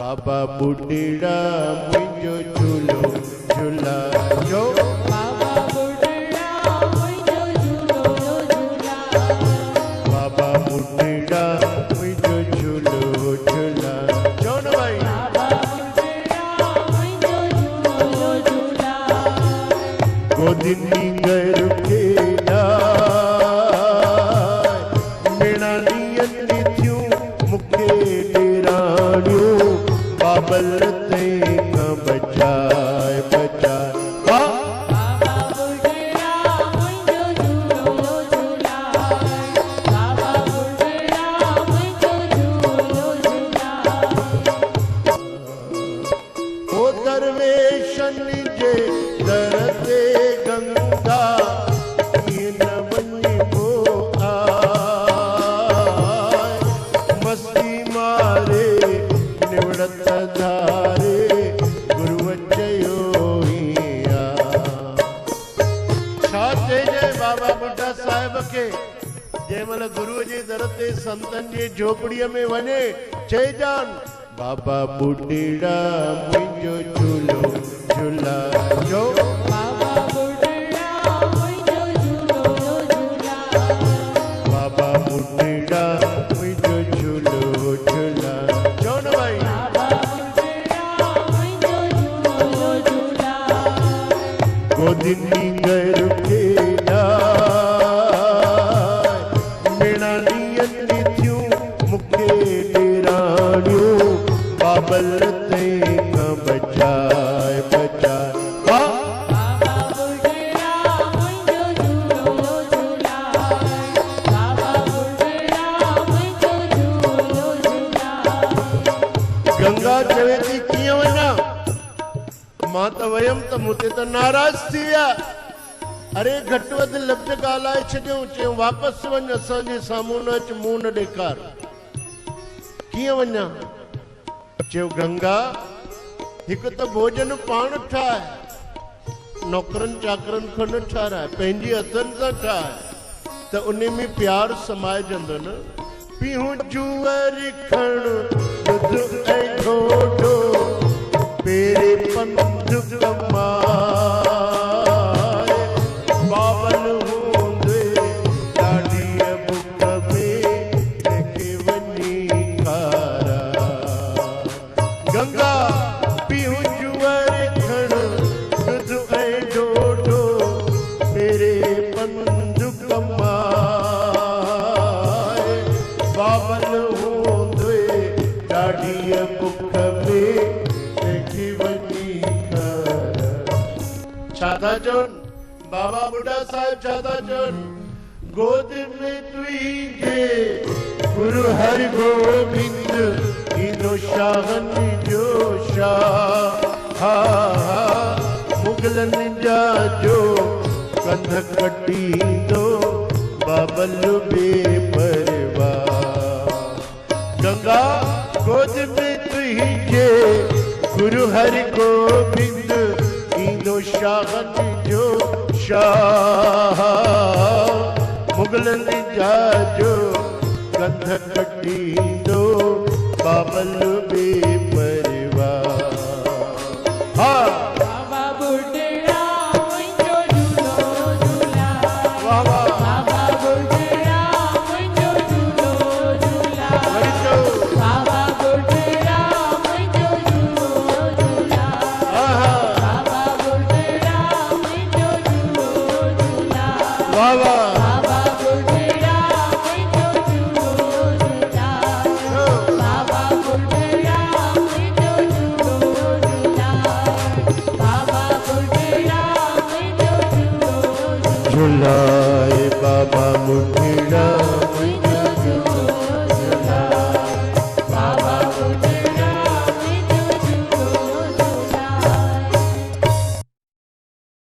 बाबा बुढ़ीड़ा मुझो झूलो झूलायो। बाबा बुढ़ड़ा मुझो झूलो झूलायो। बाबा बुढ़ीड़ा मुझो झूलो झूलायो न भाई। बाबा बुढ़ड़ा मुझो झूलो झूलायो। गोदिनी घर खेड़ा मेरा नियत थ्यूं मुखे डेराणियो बाबल ते न बचाए बचाए। बाबा बुढ़ड़ा मुझो झूलो झूलायो। बाबा बुढ़ड़ा मुझो झूलो झूलायो। ओ दरवेशन जे दर ते गंगा ये न वञिबो आए। मस्ती मारे निवड़त धारे गुरु चयो हिया। छा चइजे बाबा बुढ़ा साहिब खे जंहिंमहिल गुरुअ जे दर ते संतन जी झोपड़ीअ में वञे चइजान बाबा बुढ़ीड़ा मुझो झूलो झूलायो। बाबा बुढ़ड़ा मुझो झूलो झूलायो। बाबा बुढ़ीड़ा मुझो झूलो झूलायो न भाई। बाबा बुढ़ड़ा मुझो झूलो झूलायो। गोदिनी घर खेड़ा मेरा नियत थ्यूं मुखे डेराणियो बाबल ते न बचाए बचाए। बाबा बुढ़ड़ा मुझो झूलो झूलायो। बाबा बुढ़ड़ा मुझो झूलो झूलायो। गंगा चवे थी कीअं वञा मां त वयमि त मूं ते त नाराज़ थी विया। अरे घटि वधि लफ़्ज़ ॻाल्हाए छॾियूं चयूं वापसि वञ असांजे साम्हूं न अच मुंहुं न ॾेखार। कीअं वञा चयो गंगा हिकु त भोजन पाण ठाहे नौकरनि चाकरनि खां न ठाराए पंहिंजी हथनि सां ठाहे त उन में प्यार समाइजंदो न। पीहूं जूअर खण ॾुध ऐं ढोढो पेरे पंध कमाए। बावल हूंदे ॾाढीअ बुख में लेके वञी खारा। गंगा पीहूं जूअर खण ॾुध ऐं ढोढो पेरे पंध कमाए। बावल हूंदे ॾाढीअ बुख में लेके वञी खारा। छा था चवनि बाबा बुढ़ा साहिब छा था चवनि गोद में तुंहिंजे गुरु हरि गोबिंद ईंदो शाहनि जो शाह। मुगलनि जा जो कंध कटींदो बाबल बेपरवाह। गंगा गोद में तुंहिंजे गुरु हरि गोबिंद ईंदो शाहनि जो शाह। मुगलनि जा जो कंध कटींदो बाबल बेपरवाह। बाबा बुढ़ड़ा मुझो झूलो झूलायो। वाह वाह बाबा बुढ़ड़ा मुझो झूलो झूलायो। बाबा बुढ़ड़ा मुझो झूलो झूलायो। बाबा बुढ़ड़ा मुझो झूलो झूलायो। वाह वाह बाबा बुढ़ड़ा मुझो झूलो झूलायो। बाबा बुढ़ड़ा मुझो झूलो झूलायो। बाबा बुढ़ड़ा मुझो झूलो झूलायो। झूला